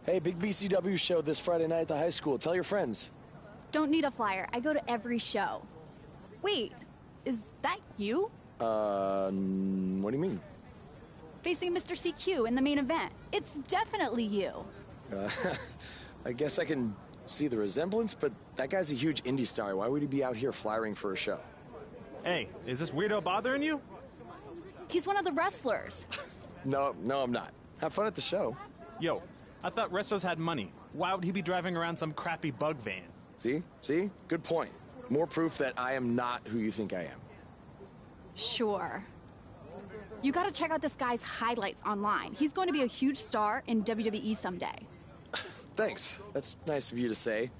Hey, big BCW show this Friday night at the high school. Tell your friends. Don't need a flyer. I go to every show. Wait, is that you? What do you mean? Facing Mr. CQ in the main event. It's definitely you. I guess I can see the resemblance, but that guy's a huge indie star. Why would he be out here flyering for a show? Hey, is this weirdo bothering you? He's one of the wrestlers. No, I'm not. Have fun at the show. Yo, I thought wrestlers had money. Why would he be driving around some crappy bug van? See? Good point. More proof that I am not who you think I am. Sure. You gotta check out this guy's highlights online. He's going to be a huge star in WWE someday. Thanks. That's nice of you to say.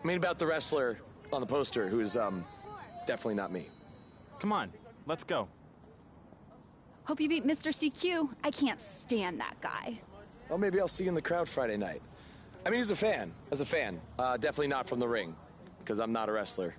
I mean about the wrestler on the poster who's, definitely not me. Come on, let's go. Hope you beat Mr. CQ. I can't stand that guy. Well, maybe I'll see you in the crowd Friday night. I mean, as a fan. Definitely not from the ring, because I'm not a wrestler.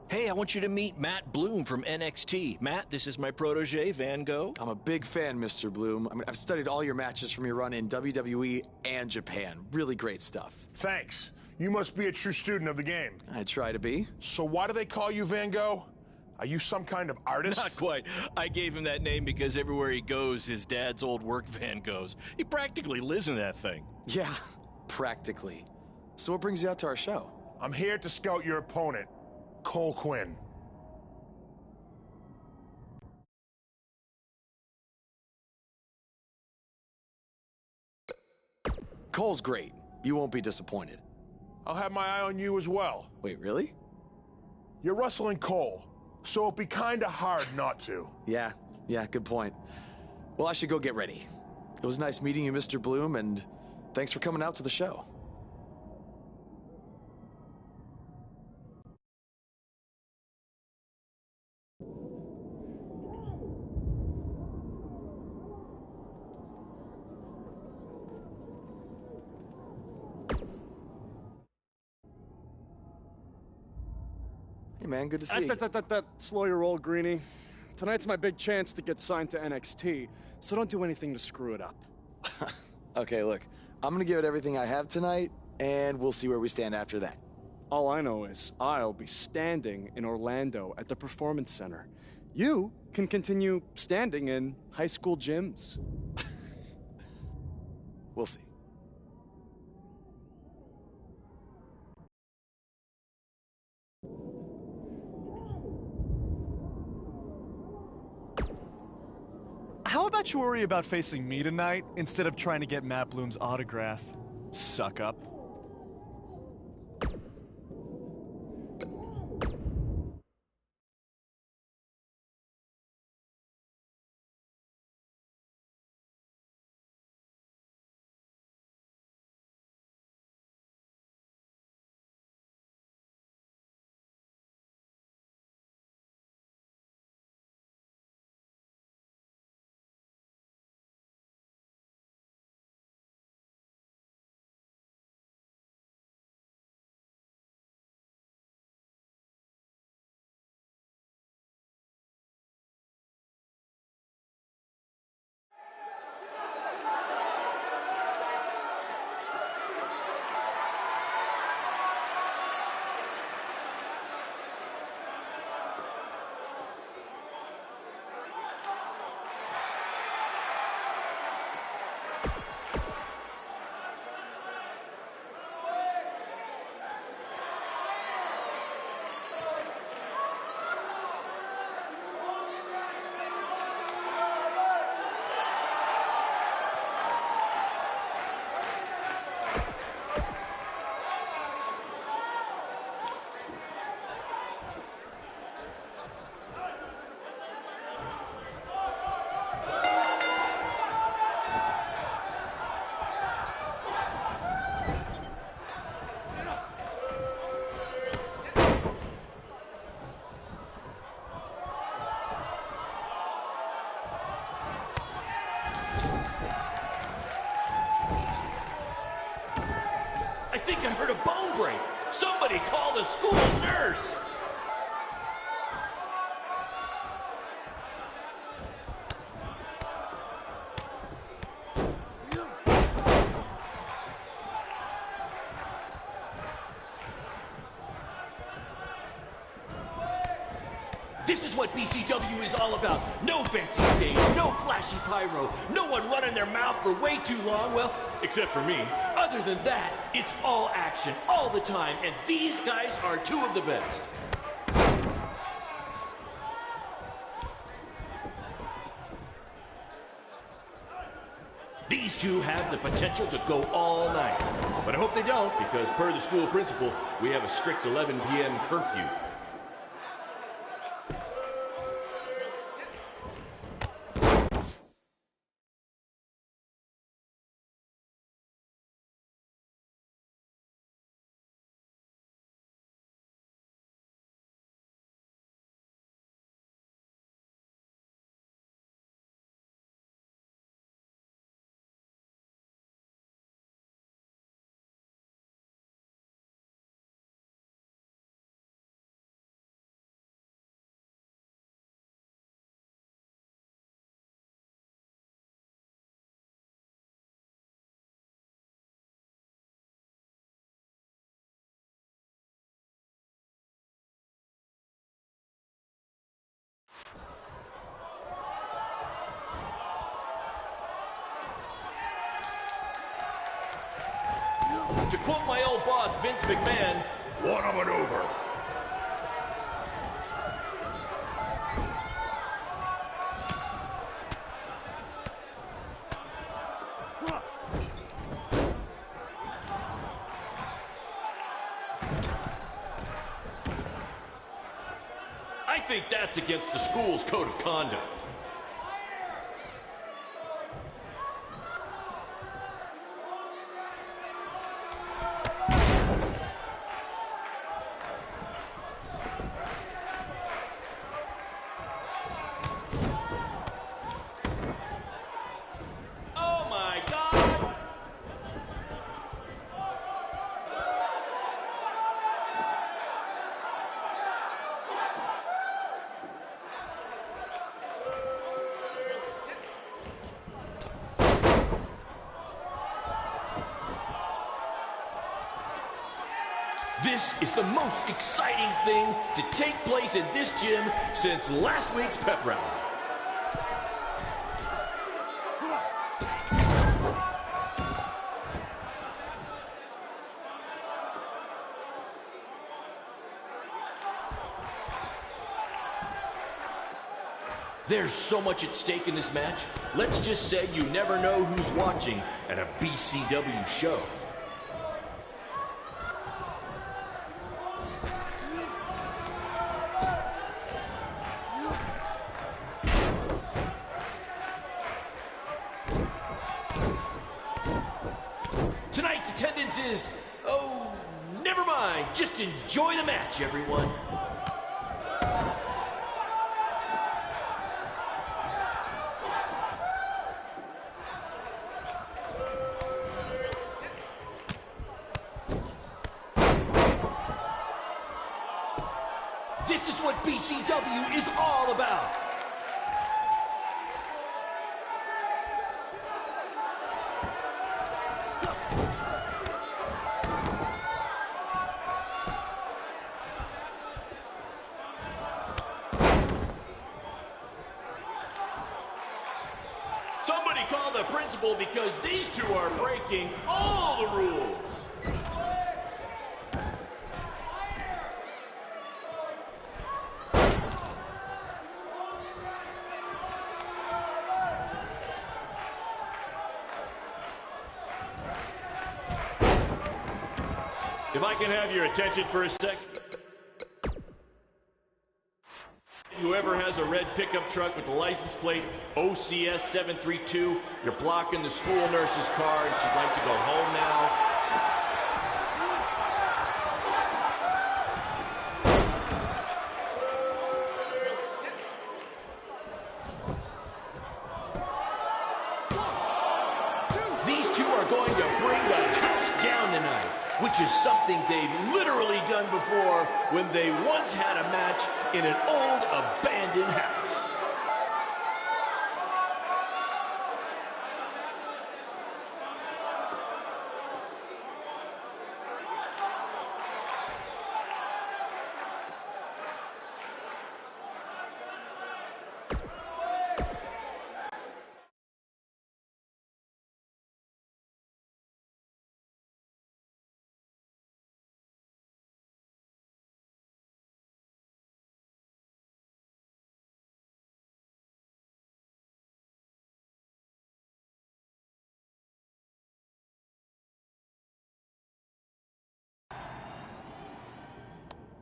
Hey, I want you to meet Matt Bloom from NXT. Matt, this is my protege, Van Gogh. I'm a big fan, Mr. Bloom. I mean, I've studied all your matches from your run in WWE and Japan. Really great stuff. Thanks. You must be a true student of the game. I try to be. So why do they call you Van Gogh? Are you some kind of artist? Not quite. I gave him that name because everywhere he goes, his dad's old work van goes. He practically lives in that thing. Yeah, practically. So what brings you out to our show? I'm here to scout your opponent, Cole Quinn. Cole's great. You won't be disappointed. I'll have my eye on you as well. Wait, really? You're wrestling Cole, so it'd be kinda hard not to. Yeah, good point. Well, I should go get ready. It was nice meeting you, Mr. Bloom, and thanks for coming out to the show. Hey, man, good to see you. Slow your roll, Greenie. Tonight's my big chance to get signed to NXT, so don't do anything to screw it up. Okay, look, I'm gonna give it everything I have tonight, and we'll see where we stand after that. All I know is I'll be standing in Orlando at the Performance Center. You can continue standing in high school gyms. We'll see. how about you worry about facing me tonight instead of trying to get Matt Bloom's autograph? Suck up. I think I heard a bone break. Somebody call the school nurse. This is what BCW is all about. No fancy stage, no flashy pyro, no one running their mouth for way too long, well, except for me. Other than that, it's all action, all the time, and these guys are two of the best. These two have the potential to go all night. But I hope they don't, because per the school principal, we have a strict 11 p.m. curfew. To quote my old boss, Vince McMahon, "What a maneuver." I think that's against the school's code of conduct. This is the most exciting thing to take place in this gym since last week's pep rally. There's so much at stake in this match. Let's just say you never know who's watching at a BCW show. Tonight's attendance is, oh, never mind. Just enjoy the match, everyone. This is what BCW is all about. Somebody call the principal because these two are breaking all the rules. If I can have your attention for a sec. Whoever has a red pickup truck with the license plate OCS 732, you're blocking the school nurse's car and she'd like to go home now. These two are going to bring the house down tonight, which is something they've literally done before when they once had a match in an old abandoned house.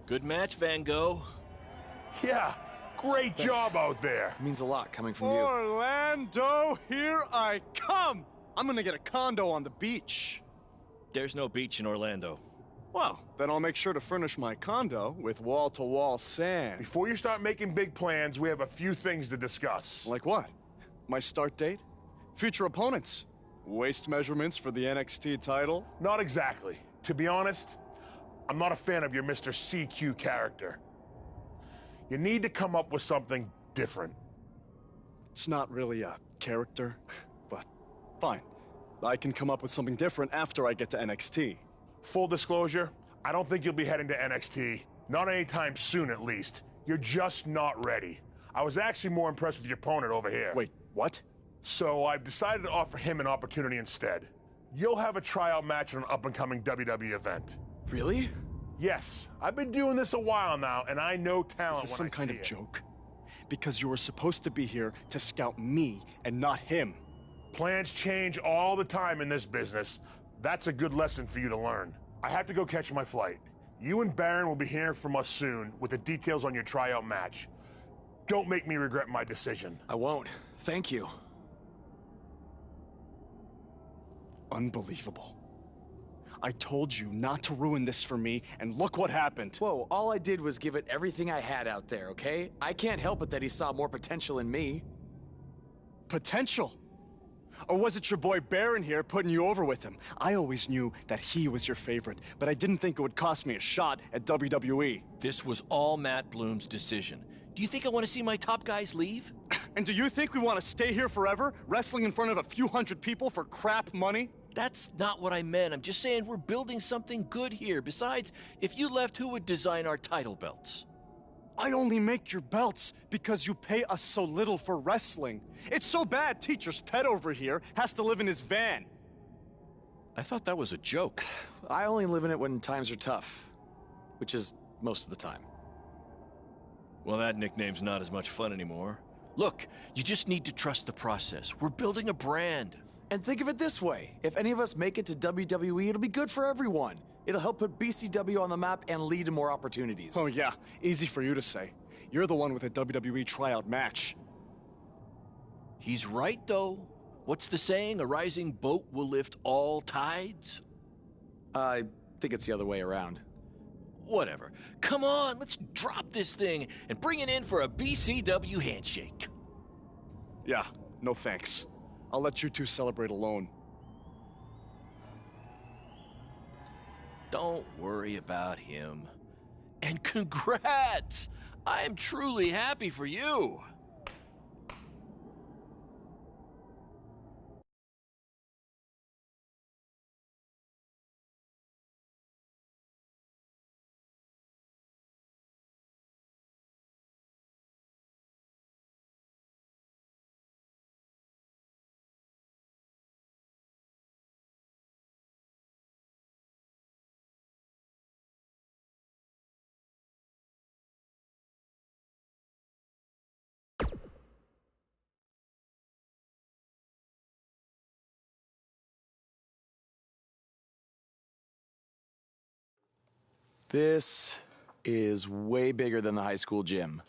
Good match, Van Gogh. Yeah, great job out there. It means a lot coming from you. Orlando, here I come! I'm gonna get a condo on the beach. There's no beach in Orlando. Well, then I'll make sure to furnish my condo with wall-to-wall sand. Before you start making big plans, we have a few things to discuss. Like what? My start date? Future opponents? Waist measurements for the NXT title? Not exactly. To be honest, I'm not a fan of your Mr. CQ character. You need to come up with something different. It's not really a character, but fine. I can come up with something different after I get to NXT. Full disclosure, I don't think you'll be heading to NXT. Not anytime soon, at least. You're just not ready. I was actually more impressed with your opponent over here. Wait, what? So I've decided to offer him an opportunity instead. You'll have a tryout match on an up-and-coming WWE event. Really? Yes, I've been doing this a while now, and I know talent Is this when some kind see of it. joke? Because you were supposed to be here to scout me and not him. Plans change all the time in this business. That's a good lesson for you to learn. I have to go catch my flight. You and Baron will be hearing from us soon with the details on your tryout match. Don't make me regret my decision. I won't. Thank you. Unbelievable. I told you not to ruin this for me, and look what happened. Whoa, all I did was give it everything I had out there, okay? I can't help it that he saw more potential in me. Potential? Or was it your boy Baron here putting you over with him? I always knew that he was your favorite, but I didn't think it would cost me a shot at WWE. This was all Matt Bloom's decision. Do you think I want to see my top guys leave? And do you think we want to stay here forever, wrestling in front of a few hundred people for crap money? That's not what I meant. I'm just saying we're building something good here. Besides, if you left, who would design our title belts? I only make your belts because you pay us so little for wrestling. It's so bad Teacher's pet over here has to live in his van. I thought that was a joke. I only live in it when times are tough, which is most of the time. Well, that nickname's not as much fun anymore. Look, you just need to trust the process. We're building a brand. And think of it this way. If any of us make it to WWE, it'll be good for everyone. It'll help put BCW on the map and lead to more opportunities. Oh yeah, easy for you to say. You're the one with a WWE tryout match. He's right, though. What's the saying? A rising boat will lift all tides? I think it's the other way around. Whatever. Come on, let's drop this thing and bring it in for a BCW handshake. Yeah, no thanks. I'll let you two celebrate alone. Don't worry about him. And congrats! I am truly happy for you. This is way bigger than the high school gym,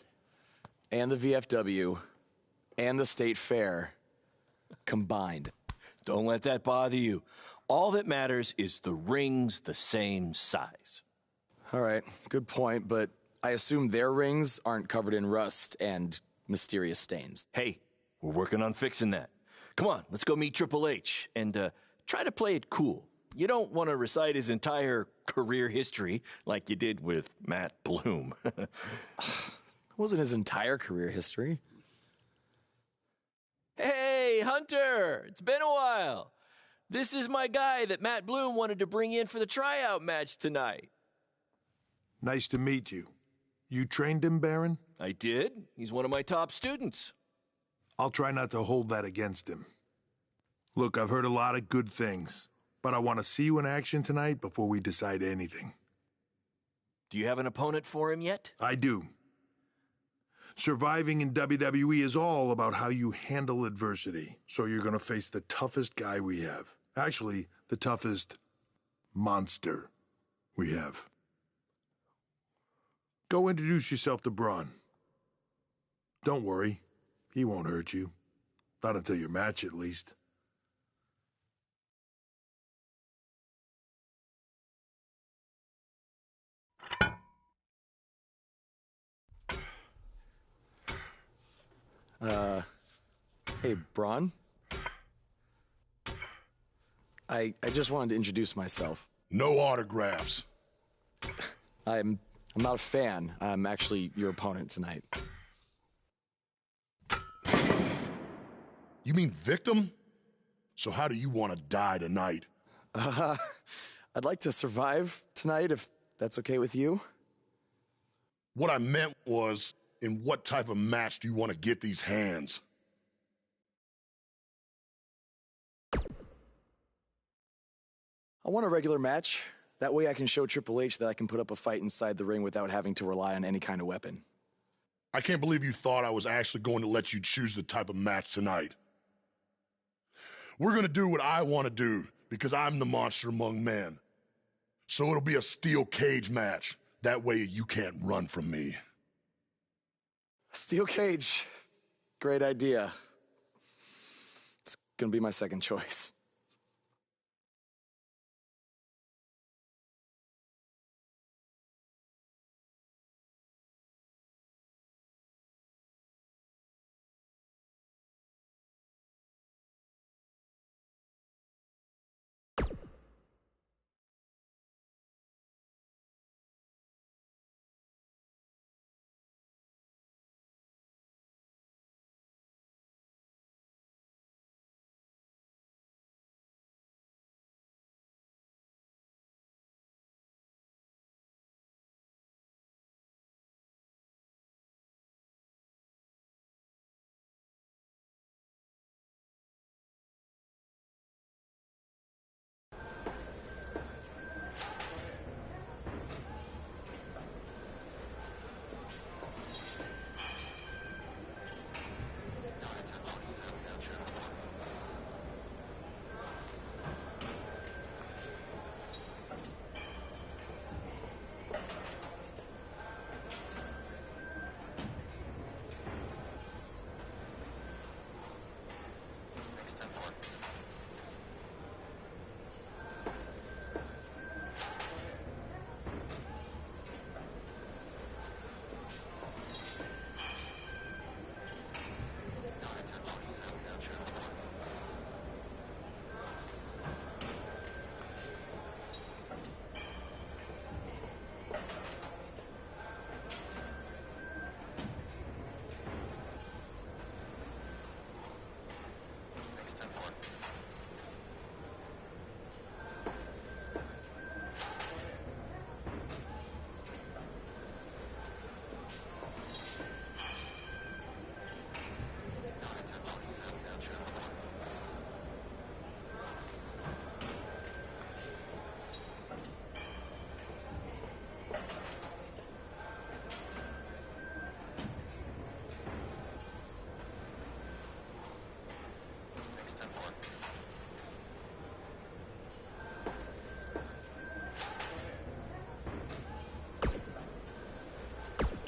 and the VFW, and the state fair combined. Don't let that bother you. All that matters is the ring's the same size. All right, good point, but I assume their rings aren't covered in rust and mysterious stains. Hey, we're working on fixing that. Come on, let's go meet Triple H and try to play it cool. You don't want to recite his entire career history like you did with Matt Bloom. It wasn't his entire career history. Hey, Hunter! It's been a while. This is my guy that Matt Bloom wanted to bring in for the tryout match tonight. Nice to meet you. You trained him, Baron? I did. He's one of my top students. I'll try not to hold that against him. Look, I've heard a lot of good things, but I want to see you in action tonight before we decide anything. Do you have an opponent for him yet? I do. Surviving in WWE is all about how you handle adversity, so you're going to face the toughest guy we have. Actually, the toughest monster we have. Go introduce yourself to Braun. Don't worry, he won't hurt you. Not until your match, at least. Hey, Braun? I just wanted to introduce myself. No autographs. I'm not a fan. I'm actually your opponent tonight. You mean victim? So how do you want to die tonight? I'd like to survive tonight, if that's okay with you. What I meant was, in what type of match do you want to get these hands? I want a regular match. That way I can show Triple H that I can put up a fight inside the ring without having to rely on any kind of weapon. I can't believe you thought I was actually going to let you choose the type of match tonight. We're going to do what I want to do, because I'm the monster among men. So it'll be a steel cage match. That way you can't run from me. Steel cage. Great idea. It's gonna be my second choice.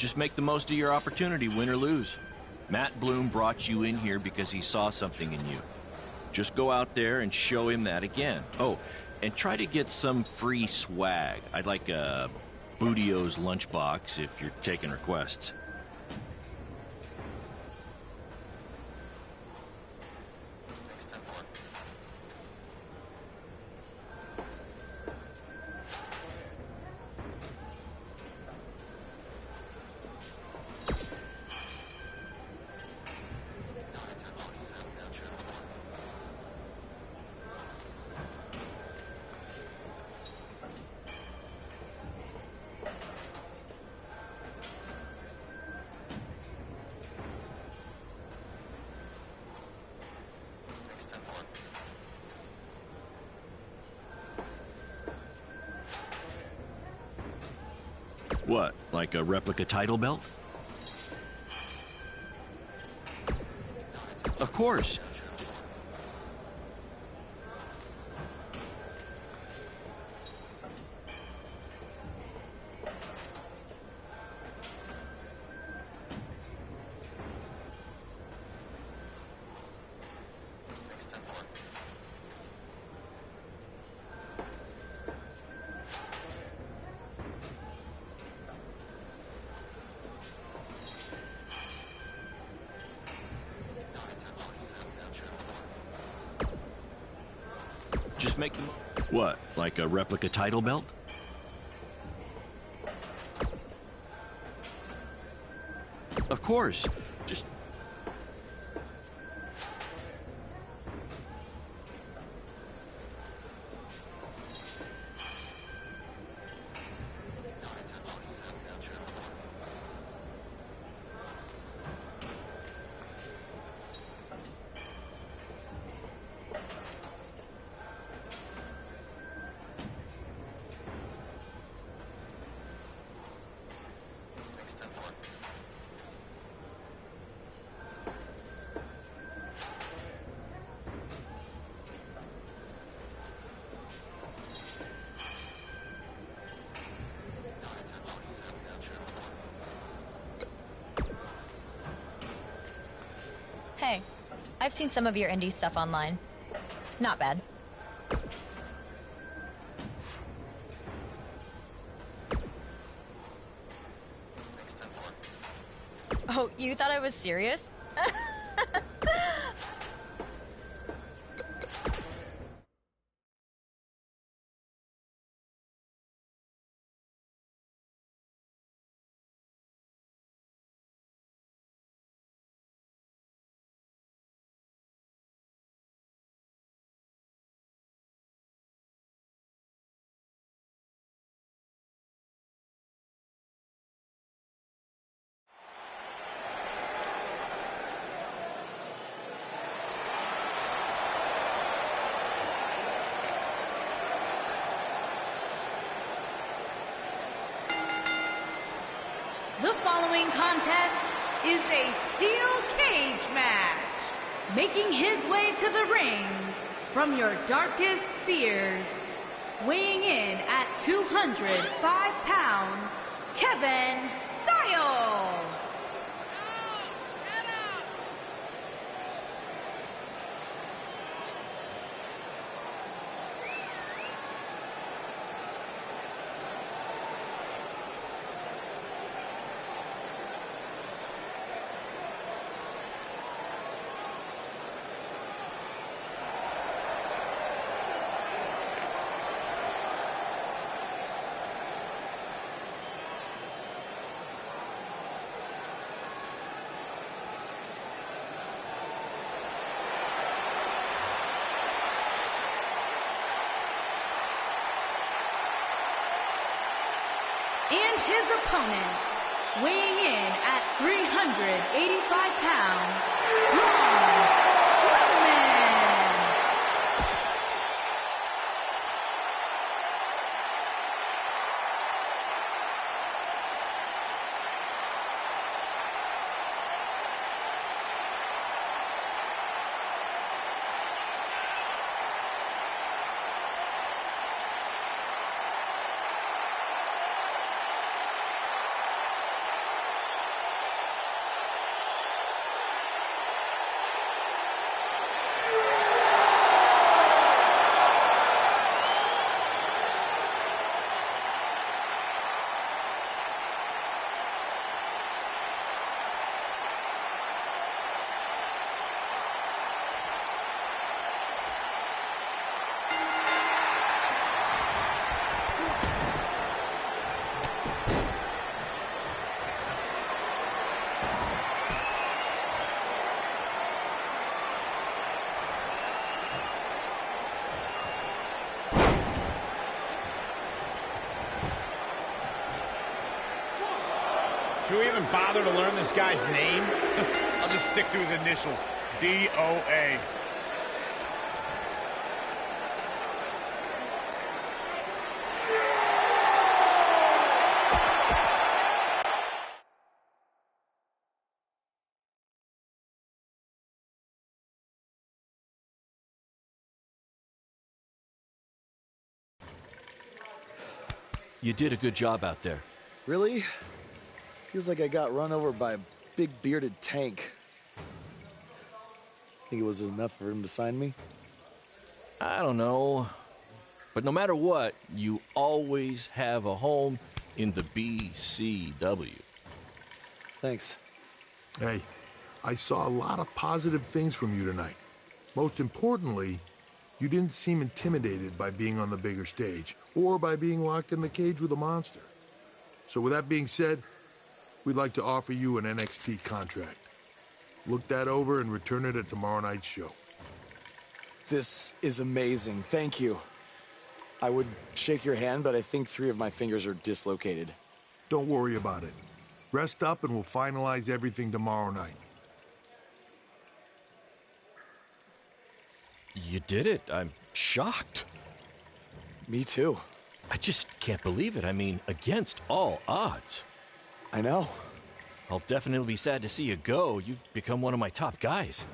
Just make the most of your opportunity, win or lose. Matt Bloom brought you in here because he saw something in you. Just go out there and show him that again. Oh, and try to get some free swag. I'd like a Bootio's lunchbox if you're taking requests. What, like a replica title belt? Of course. Just make them... What, like a replica title belt? Of course. Just... Hey, I've seen some of your indie stuff online. Not bad. Oh, you thought I was serious? The following contest is a steel cage match. Making his way to the ring from your darkest fears, weighing in at 205 pounds, Kevin Styles. And his opponent, weighing in at 385 pounds, Braun Strowman. Should we even bother to learn this guy's name? I'll just stick to his initials. D-O-A. You did a good job out there. Really? Feels like I got run over by a big bearded tank. Think it was enough for him to sign me? I don't know. But no matter what, you always have a home in the BCW. Thanks. Hey, I saw a lot of positive things from you tonight. Most importantly, you didn't seem intimidated by being on the bigger stage or by being locked in the cage with a monster. So with that being said, we'd like to offer you an NXT contract. Look that over and return it at tomorrow night's show. This is amazing. Thank you. I would shake your hand, but I think 3 of my fingers are dislocated. Don't worry about it. Rest up and we'll finalize everything tomorrow night. You did it. I'm shocked. Me too. I just can't believe it. I mean, against all odds. I know. I'll definitely be sad to see you go. You've become one of my top guys.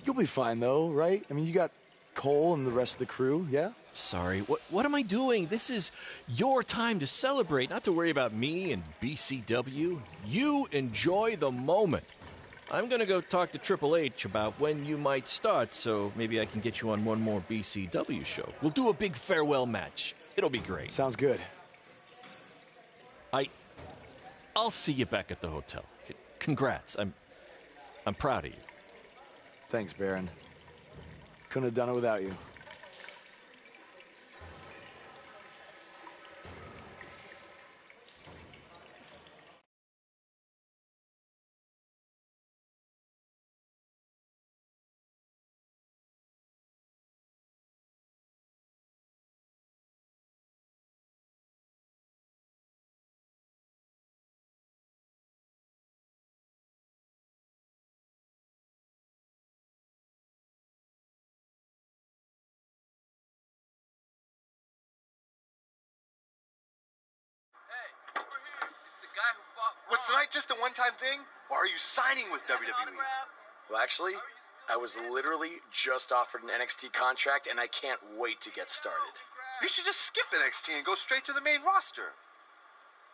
You'll be fine, though, right? I mean, you got Cole and the rest of the crew, yeah? Sorry, what am I doing? This is your time to celebrate, not to worry about me and BCW. You enjoy the moment. I'm gonna go talk to Triple H about when you might start, so maybe I can get you on one more BCW show. We'll do a big farewell match. It'll be great. Sounds good. I'll see you back at the hotel. Congrats. I'm proud of you. Thanks, Baron. Couldn't have done it without you. Was tonight just a one-time thing, or are you signing with WWE? Well, actually, I was literally just offered an NXT contract, and I can't wait to get started. You should just skip NXT and go straight to the main roster.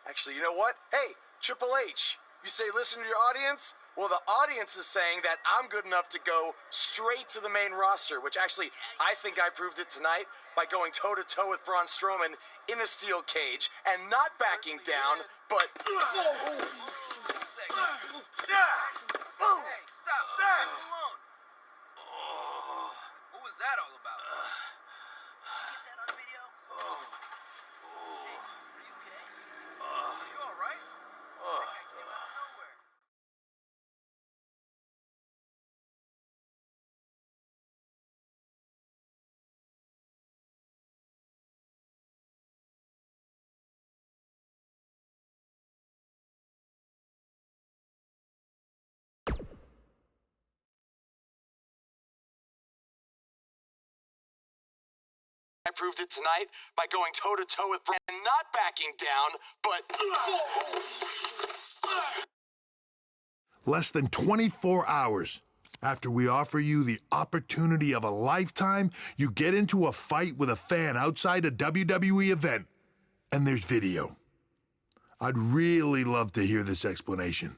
Actually, you know what? Hey, Triple H, you say listen to your audience? Well, the audience is saying that I'm good enough to go straight to the main roster, which actually, I think I proved it tonight by going toe-to-toe with Braun Strowman in a steel cage and not backing down, but... Hey, stop. Leave him alone. What was that all about? Did you get that on video? Hey, are you okay? Are you all right? That guy came out of nowhere. I proved it tonight by going toe-to-toe with Braun and not backing down, but... Less than 24 hours after we offer you the opportunity of a lifetime, you get into a fight with a fan outside a WWE event, and there's video. I'd really love to hear this explanation.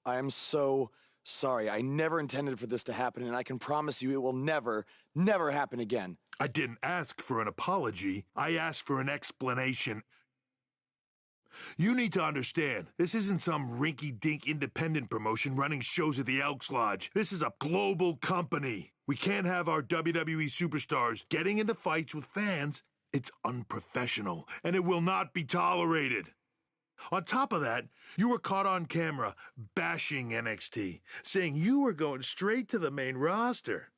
I am so sorry. I never intended for this to happen, and I can promise you it will never, never happen again. I didn't ask for an apology. I asked for an explanation. You need to understand, this isn't some rinky-dink independent promotion running shows at the Elks Lodge. This is a global company. We can't have our WWE superstars getting into fights with fans. It's unprofessional, and it will not be tolerated. On top of that, you were caught on camera bashing NXT, saying you were going straight to the main roster.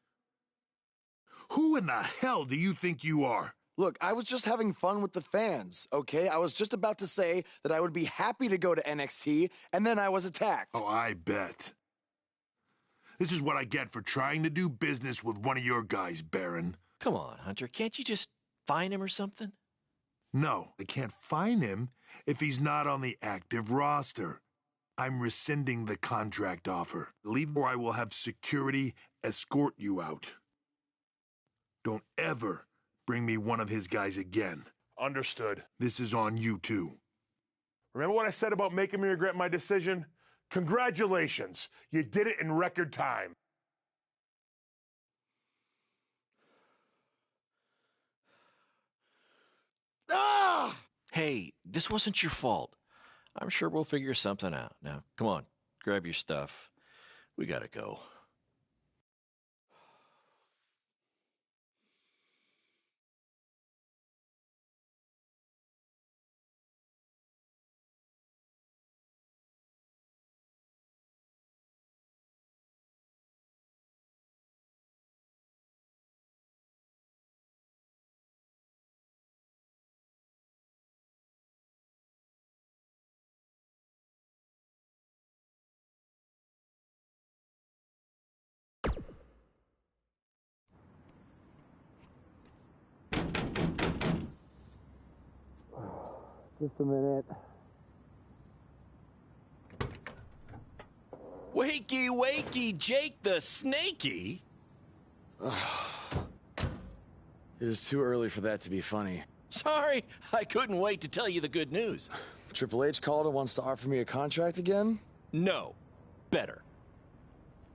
Who in the hell do you think you are? Look, I was just having fun with the fans, okay? I was just about to say that I would be happy to go to NXT, and then I was attacked. Oh, I bet. This is what I get for trying to do business with one of your guys, Baron. Come on, Hunter. Can't you just fine him or something? No, I can't fine him if he's not on the active roster. I'm rescinding the contract offer. Leave or I will have security escort you out. Don't ever bring me one of his guys again. Understood. This is on you, too. Remember what I said about making me regret my decision? Congratulations. You did it in record time. Ah! Hey, this wasn't your fault. I'm sure we'll figure something out. Now, come on, grab your stuff. We gotta go. Just a minute. Wakey, wakey, Jake the Snakey. It is too early for that to be funny. Sorry, I couldn't wait to tell you the good news. Triple H called and wants to offer me a contract again? No, better.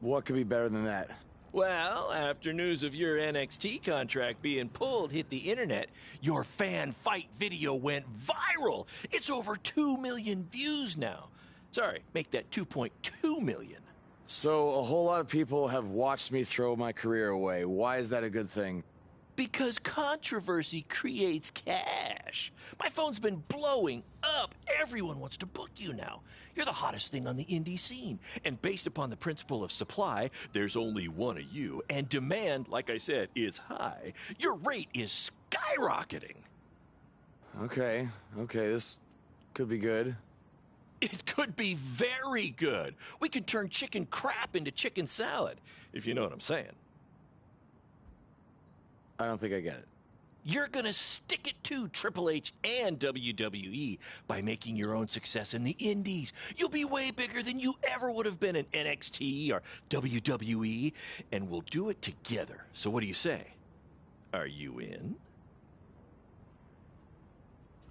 What could be better than that? Well, after news of your NXT contract being pulled hit the internet, your fan fight video went viral. It's over 2 million views now. Sorry, make that 2.2 million. So a whole lot of people have watched me throw my career away. Why is that a good thing? Because controversy creates cash. My phone's been blowing up. Everyone wants to book you now. You're the hottest thing on the indie scene. And based upon the principle of supply, there's only one of you. And demand, like I said, is high. Your rate is skyrocketing. Okay, this could be good. It could be very good. We could turn chicken crap into chicken salad, if you know what I'm saying. I don't think I get it. You're gonna stick it to Triple H and WWE by making your own success in the indies. You'll be way bigger than you ever would have been in NXT or WWE, and we'll do it together. So what do you say? Are you in?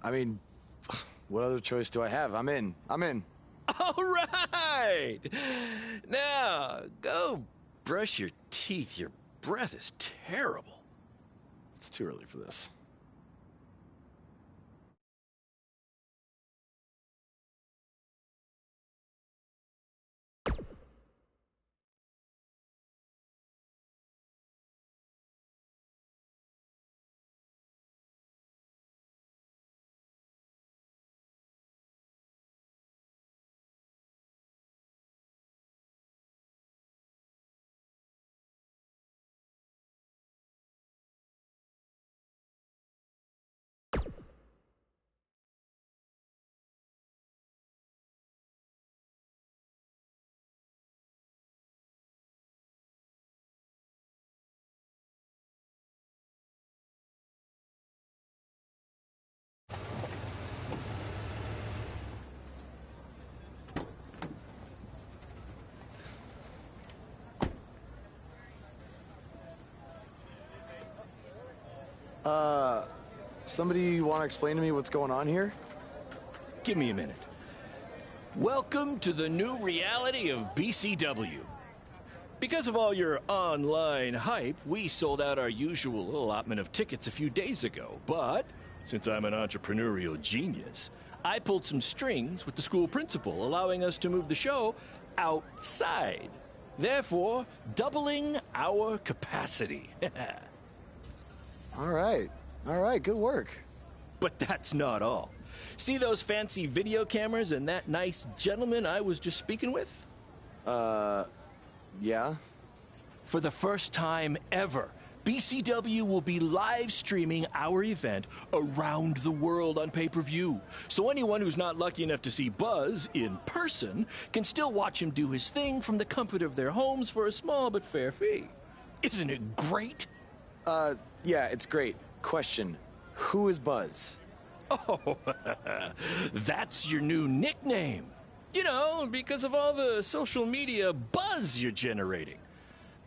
I mean, what other choice do I have? I'm in. All right! Now, go brush your teeth. Your breath is terrible. It's too early for this. Somebody want to explain to me what's going on here? Give me a minute. Welcome to the new reality of BCW. Because of all your online hype, we sold out our usual allotment of tickets a few days ago. But since I'm an entrepreneurial genius, I pulled some strings with the school principal, allowing us to move the show outside. Therefore, doubling our capacity. All right, good work. But that's not all. See those fancy video cameras and that nice gentleman I was just speaking with? Yeah? For the first time ever, BCW will be live streaming our event around the world on pay-per-view. So anyone who's not lucky enough to see Buzz in person can still watch him do his thing from the comfort of their homes for a small but fair fee. Isn't it great? Yeah, it's great. Question, who is Buzz? Oh, that's your new nickname. You know, because of all the social media buzz you're generating.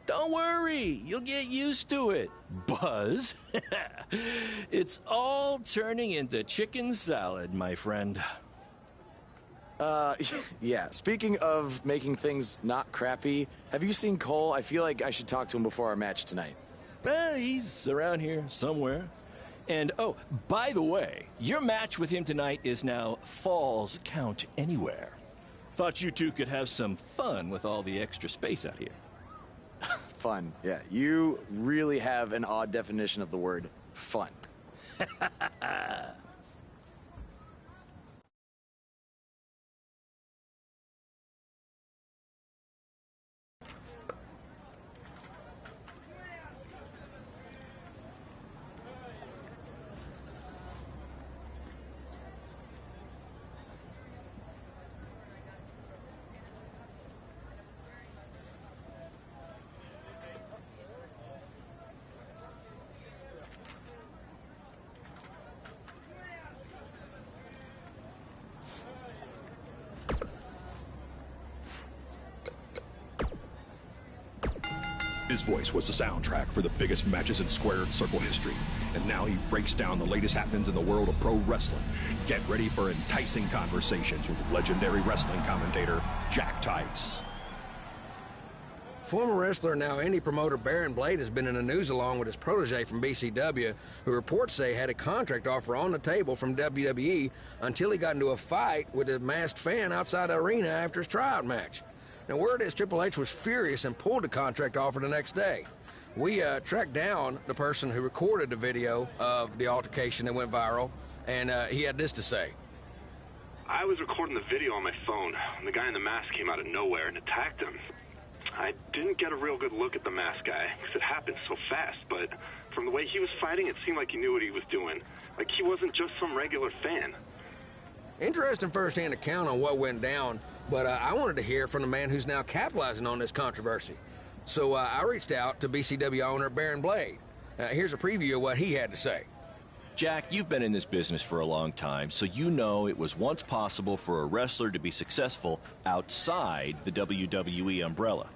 Don't worry, you'll get used to it. Buzz? It's all turning into chicken salad, my friend. Yeah, speaking of making things not crappy, have you seen Cole? I feel like I should talk to him before our match tonight. He's around here somewhere. And, oh, by the way, your match with him tonight is now Falls Count Anywhere. Thought you two could have some fun with all the extra space out here. Fun, yeah. You really have an odd definition of the word fun. His voice was the soundtrack for the biggest matches in squared circle history, and now he breaks down the latest happenings in the world of pro wrestling. Get ready for enticing conversations with legendary wrestling commentator Jack Tice. Former wrestler, now indie promoter Baron Blade has been in the news along with his protege from BCW, who reports say had a contract offer on the table from WWE until he got into a fight with a masked fan outside the arena after his tryout match. Now, word is Triple H was furious and pulled the contract offer the next day. We tracked down the person who recorded the video of the altercation that went viral, and he had this to say. I was recording the video on my phone, and the guy in the mask came out of nowhere and attacked him. I didn't get a real good look at the masked guy, because it happened so fast, but from the way he was fighting, it seemed like he knew what he was doing. Like he wasn't just some regular fan. Interesting first-hand account on what went down, but I wanted to hear from the man who's now capitalizing on this controversy. So I reached out to BCW owner Baron Blade. Here's a preview of what he had to say. Jack, you've been in this business for a long time, so you know it was once possible for a wrestler to be successful outside the WWE umbrella.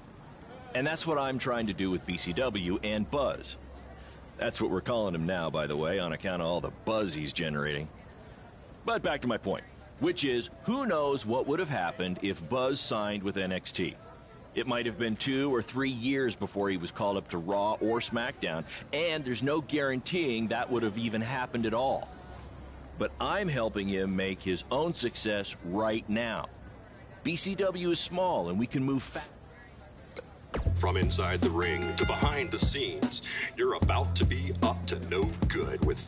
And that's what I'm trying to do with BCW and Buzz. That's what we're calling him now, by the way, on account of all the buzz he's generating. But back to my point, which is, who knows what would have happened if Buzz signed with NXT? It might have been 2 or 3 years before he was called up to Raw or SmackDown, and there's no guaranteeing that would have even happened at all. But I'm helping him make his own success right now. BCW is small, and we can move fast. From inside the ring to behind the scenes, you're about to be up to no good with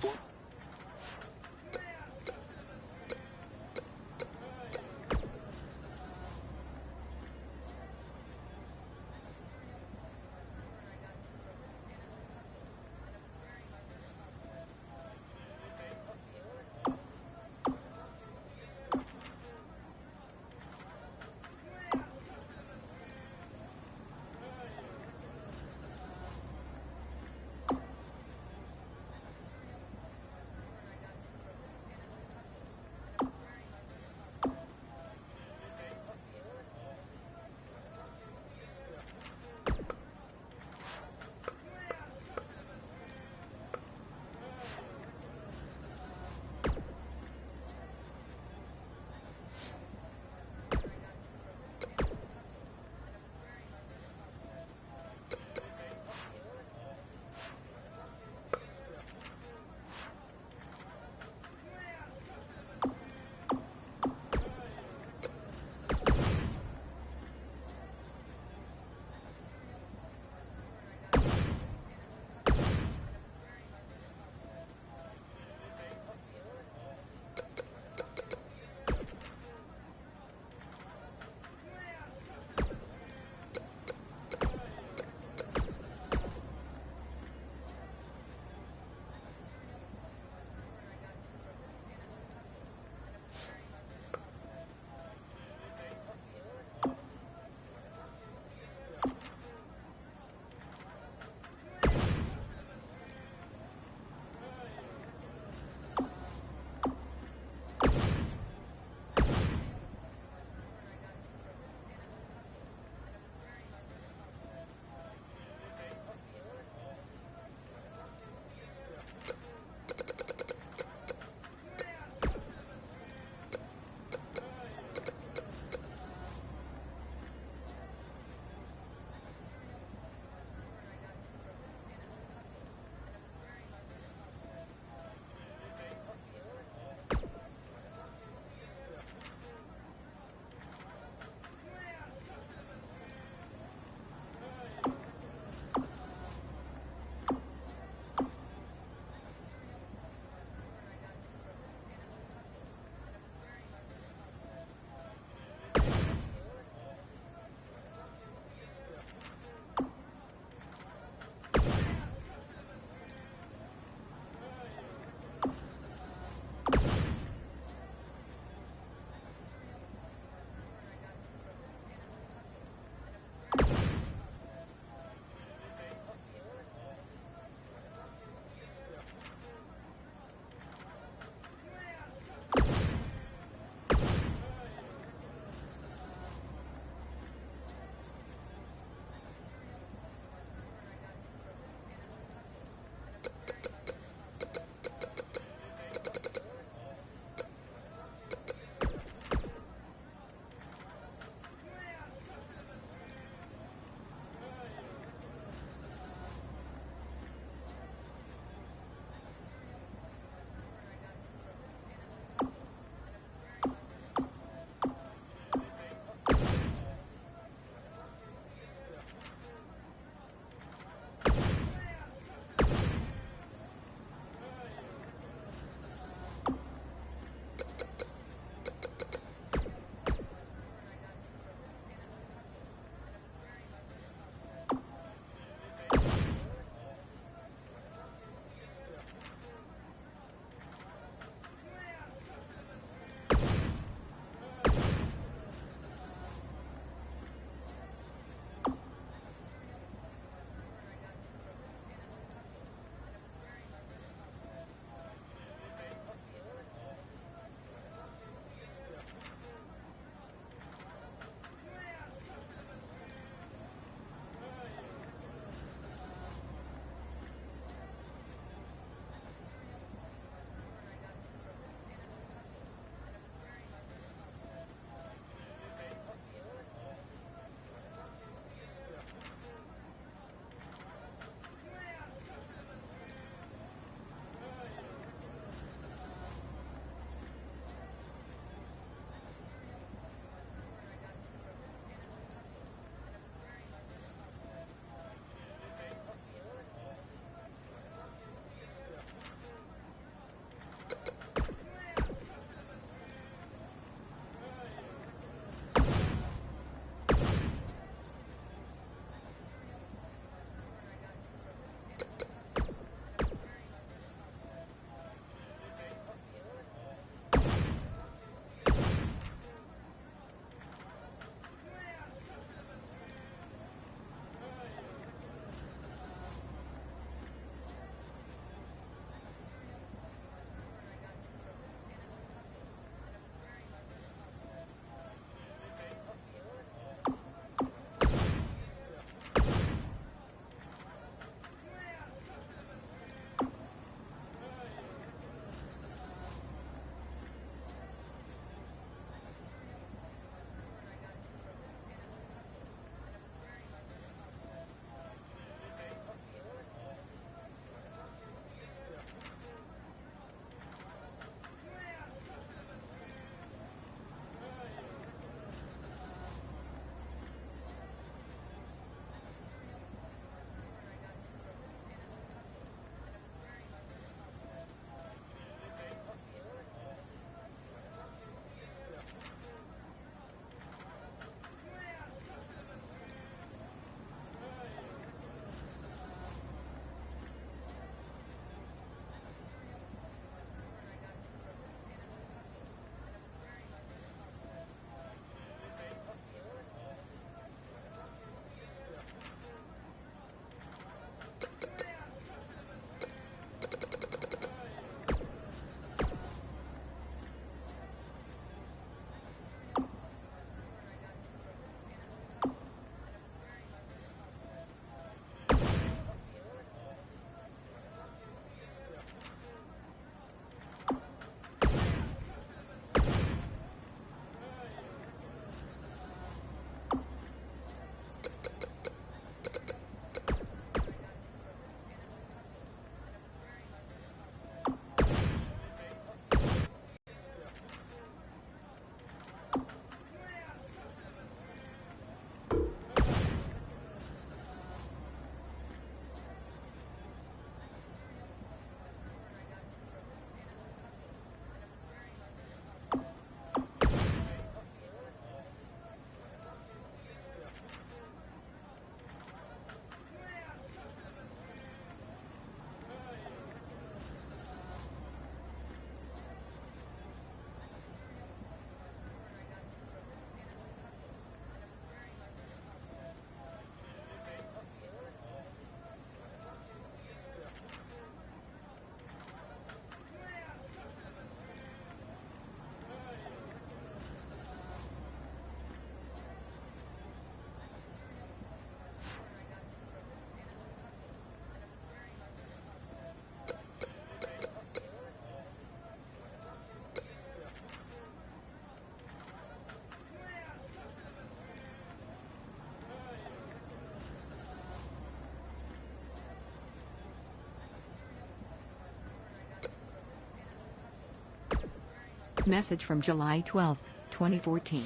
Message from July 12th, 2014.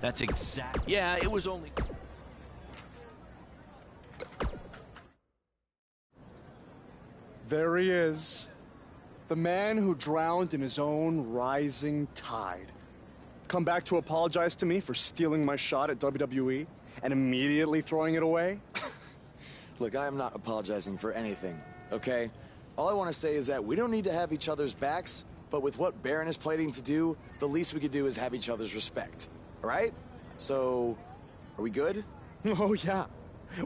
That's exact. Yeah, it was only. There he is. The man who drowned in his own rising tide. Come back to apologize to me for stealing my shot at WWE and immediately throwing it away? Look, I am not apologizing for anything, okay? All I want to say is that we don't need to have each other's backs, but with what Baron is planning to do, the least we could do is have each other's respect. All right? So, are we good? Oh, yeah.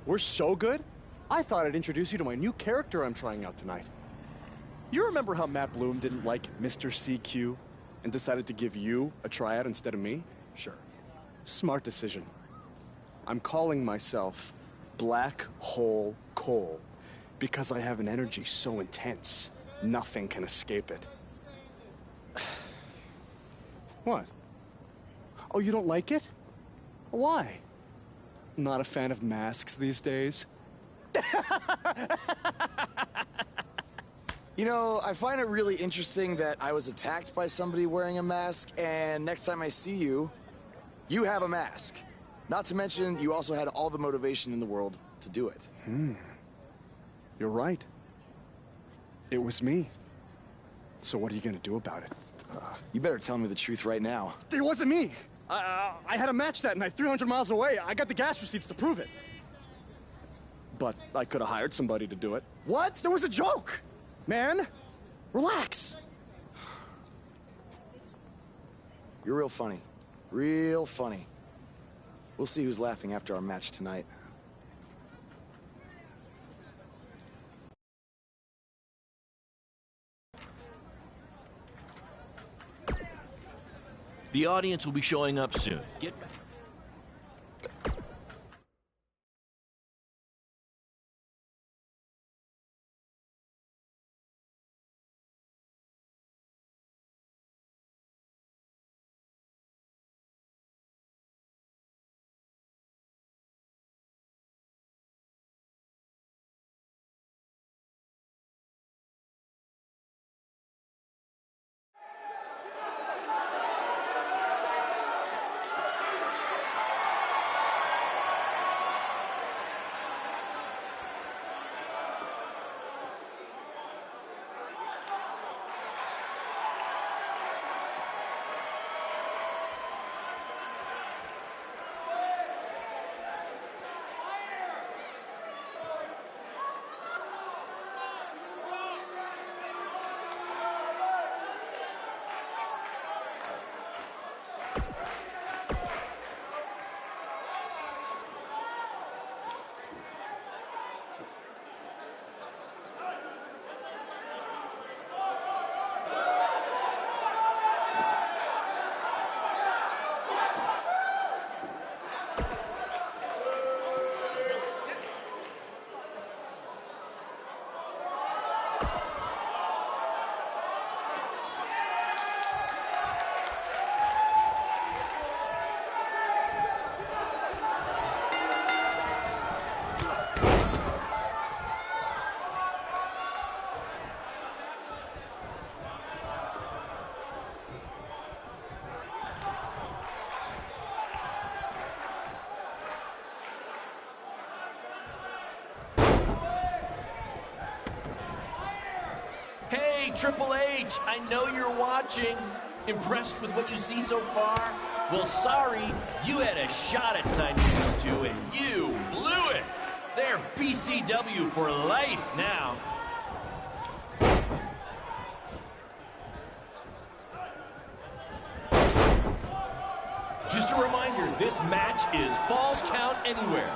We're so good? I thought I'd introduce you to my new character I'm trying out tonight. You remember how Matt Bloom didn't like Mr. CQ and decided to give you a tryout instead of me? Sure. Smart decision. I'm calling myself Black Hole Cole because I have an energy so intense, nothing can escape it. What? Oh, you don't like it? Why? Not a fan of masks these days? You know, I find it really interesting that I was attacked by somebody wearing a mask, and next time I see you, you have a mask. Not to mention, you also had all the motivation in the world to do it. You're right. It was me. So what are you gonna do about it? You better tell me the truth right now. It wasn't me! I had a match that night, 300 miles away. I got the gas receipts to prove it. But I could have hired somebody to do it. What? There was a joke! Man, relax. You're real funny. Real funny. We'll see who's laughing after our match tonight. The audience will be showing up soon. Get back. Hey, Triple H, I know you're watching. Impressed with what you see so far? Well, sorry, you had a shot at signing these two, and you blew it. They're BCW for life now. Just a reminder, this match is Falls Count Anywhere.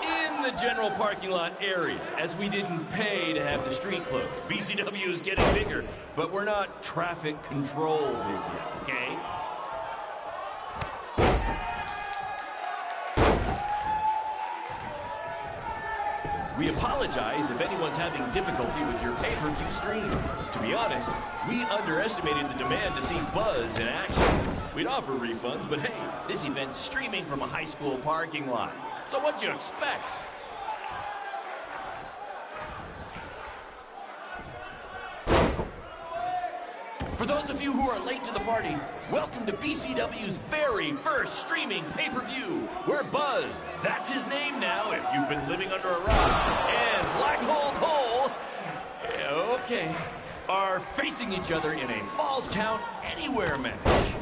In the general parking lot area, as we didn't pay to have the street closed. BCW is getting bigger, but we're not traffic control big yet, okay? We apologize if anyone's having difficulty with your pay-per-view stream. To be honest, we underestimated the demand to see Buzz in action. We'd offer refunds, but hey, this event's streaming from a high school parking lot. So what'd you expect? For those of you who are late to the party, welcome to BCW's very first streaming pay-per-view, where Buzz, that's his name now if you've been living under a rock, and Black Hole Cole, okay, are facing each other in a Falls Count Anywhere match.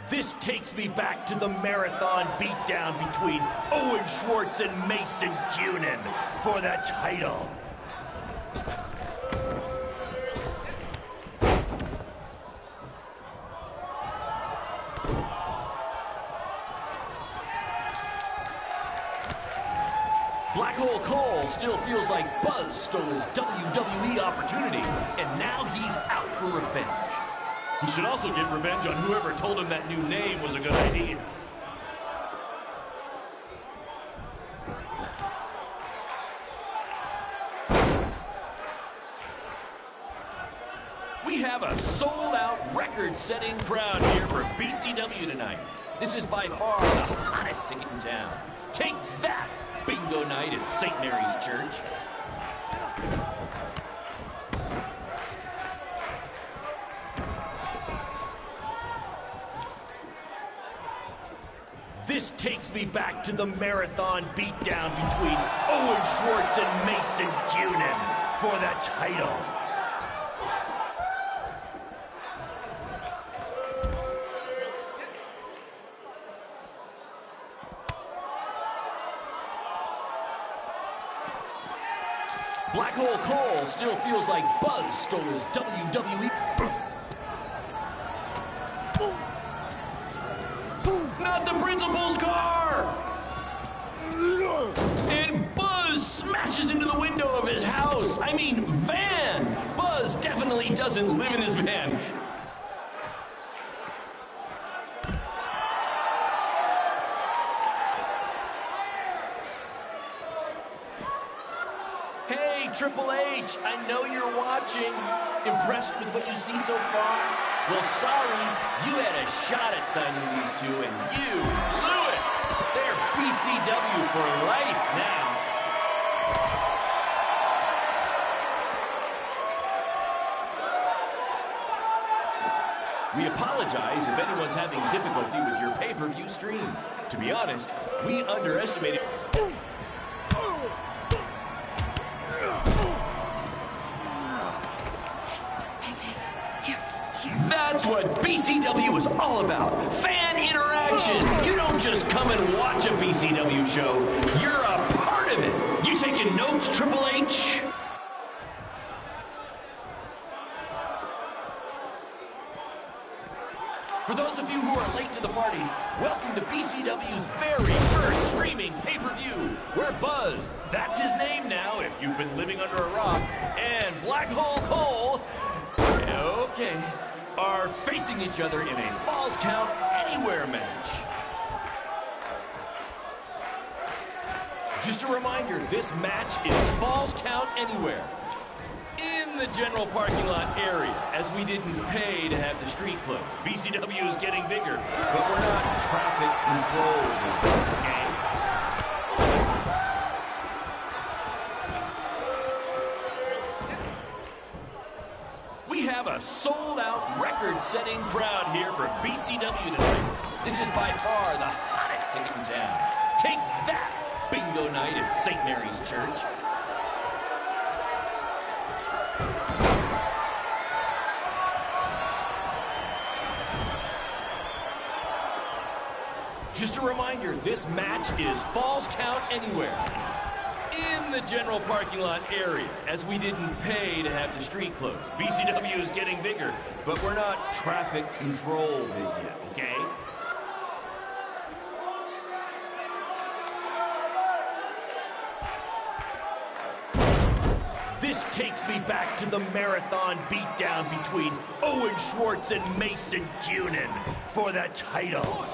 This takes me back to the marathon beatdown between Owen Schwartz and Mason Cunin for the title. Black Hole Cole still feels like Buzz stole his WWE opportunity, and now he's out for revenge. He should also get revenge on whoever told him that new name was a good idea. We have a sold-out, record-setting crowd here for BCW tonight. This is by far the hottest ticket in town. Take that, bingo night at St. Mary's Church. This takes me back to the marathon beatdown between Owen Schwartz and Mason Cunin for the title. Black Hole Cole still feels like Buzz stole his WWE. Not the principal's car! And Buzz smashes into the window of his house. I mean, van! Buzz definitely doesn't live in his van. Hey, Triple H, I know you're watching. Impressed with what you see so far? Well, sorry, you had a shot at signing these two, and you blew it. They're BCW for life now. We apologize if anyone's having difficulty with your pay-per-view stream. To be honest, we underestimated... That's what BCW is all about. Fan interaction. You don't just come and watch a BCW show. You're a part of it. You taking notes, Triple H? For those of you who are late to the party, welcome to BCW's very first streaming pay-per-view, where Buzz, that's his name now if you've been living under a rock, and Black Hole Cole, okay, are facing each other in a Falls Count Anywhere match. Just a reminder, this match is Falls Count Anywhere. In the general parking lot area, as we didn't pay to have the street closed. BCW is getting bigger, but we're not traffic controlled, okay? We have a sold-out, record-setting crowd here for BCW tonight. This is by far the hottest ticket in town. Take that, bingo night at St. Mary's Church. Just a reminder, this match is Falls Count Anywhere. In the general parking lot area, as we didn't pay to have the street closed. BCW is getting bigger, but we're not traffic controlled yet, okay? This takes me back to the marathon beatdown between Owen Schwartz and Mason Cunin for the title.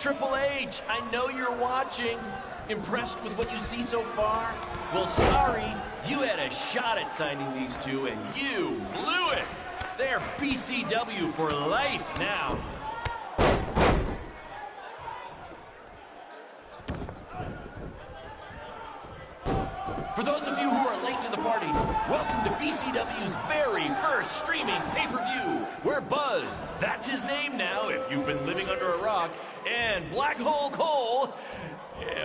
Triple H, I know you're watching. Impressed with what you see so far? Well, sorry, you had a shot at signing these two, and you blew it. They're BCW for life now. For those of you who are late to the party, welcome to BCW's very first streaming pay-per-view, where Buzz, that's his name now if you've been living under a rock, and Black Hole Cole,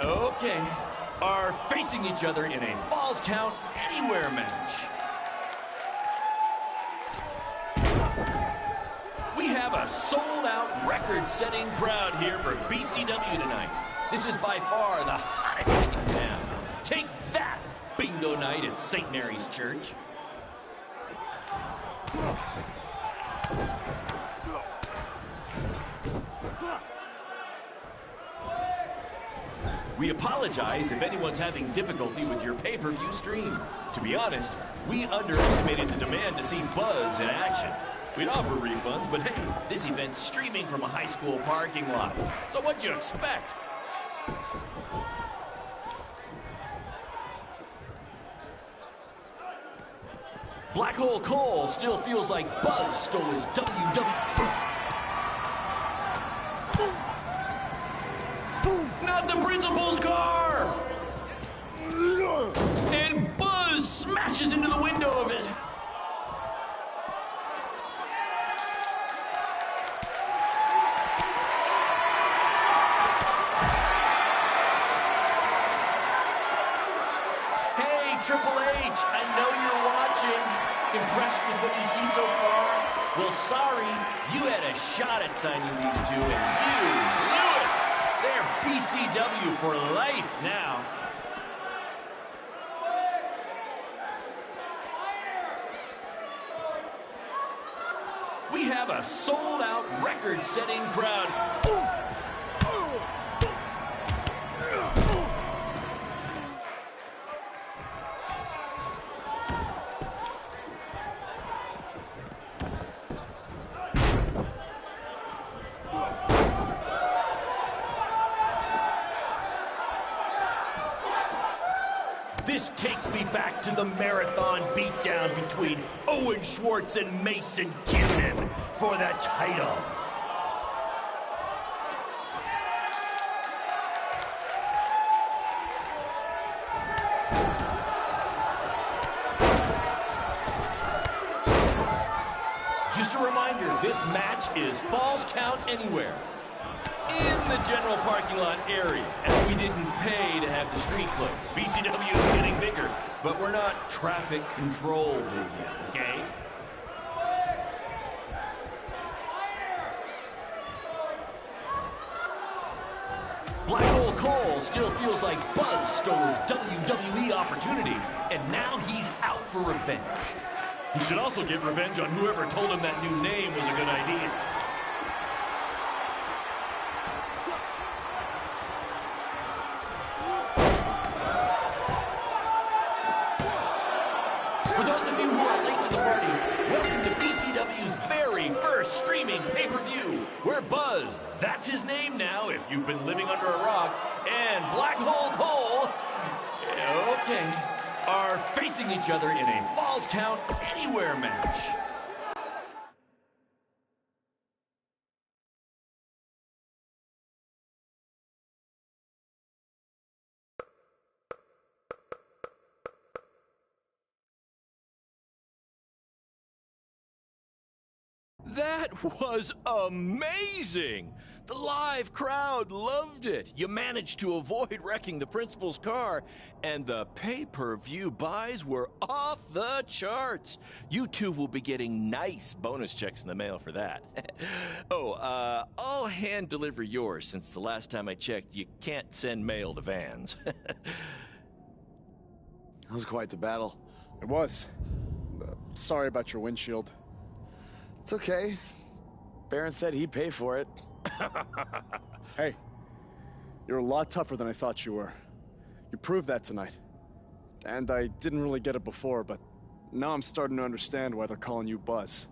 okay, are facing each other in a Falls Count Anywhere match. We have a sold-out, record-setting crowd here for BCW tonight. This is by far the hottest thing in town. Take that, bingo night at St. Mary's Church. We apologize if anyone's having difficulty with your pay-per-view stream. To be honest, we underestimated the demand to see Buzz in action. We'd offer refunds, but hey, this event's streaming from a high school parking lot. So what'd you expect? Black Hole Cole still feels like Buzz stole his WWE. Not the principal's car! And Buzz smashes into the window of his... Hey, Triple H, I know you're watching. Impressed with what you see so far? Well, sorry, you had a shot at signing these two, and you blew it! They're BCW for life now. We have a sold-out, record-setting crowd. This takes me back to the marathon beatdown between Owen Schwartz and Mason Kidman for the title. Just a reminder, this match is Falls Count Anywhere. In the general parking lot area, as we didn't pay to have the street closed. BCW is getting bigger, but we're not traffic controlled yet, okay? Black Hole Cole still feels like Buzz stole his WWE opportunity, and now he's out for revenge. He should also get revenge on whoever told him that new name was a good idea. Where Buzz, that's his name now if you've been living under a rock, and Black Hole Cole, okay, are facing each other in a Falls Count Anywhere match. That was amazing! The live crowd loved it. You managed to avoid wrecking the principal's car, and the pay-per-view buys were off the charts. You two will be getting nice bonus checks in the mail for that. I'll hand deliver yours since the last time I checked, you can't send mail to vans. That was quite the battle. It was. Sorry about your windshield. It's okay. Baron said he'd pay for it. Hey, you're a lot tougher than I thought you were. You proved that tonight. And I didn't really get it before, but now I'm starting to understand why they're calling you Buzz.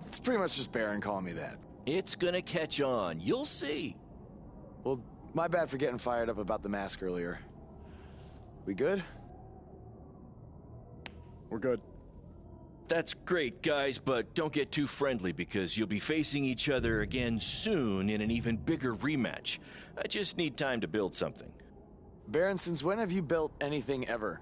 It's pretty much just Baron calling me that. It's gonna catch on. You'll see. Well, my bad for getting fired up about the mask earlier. We good? We're good. That's great, guys, but don't get too friendly because you'll be facing each other again soon in an even bigger rematch. I just need time to build something. Baron, since when have you built anything ever?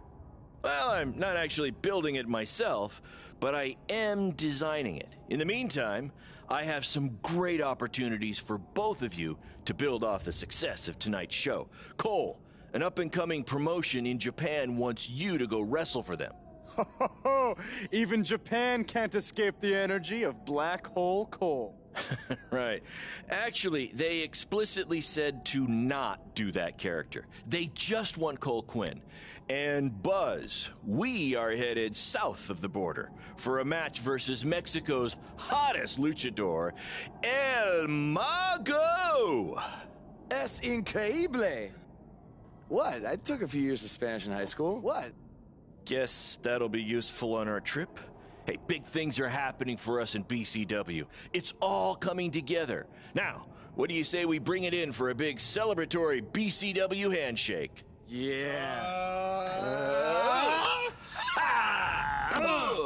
Well, I'm not actually building it myself, but I am designing it. In the meantime, I have some great opportunities for both of you to build off the success of tonight's show. Cole, an up-and-coming promotion in Japan wants you to go wrestle for them. Even Japan can't escape the energy of Black Hole Cole. Right. Actually, they explicitly said to not do that character. They just want Cole Quinn. And Buzz, we are headed south of the border for a match versus Mexico's hottest luchador, El Mago! Es increíble! What? I took a few years of Spanish in high school. What? Guess that'll be useful on our trip. Hey, big things are happening for us in BCW. It's all coming together. Now, what do you say we bring it in for a big celebratory BCW handshake? Yeah. Come on.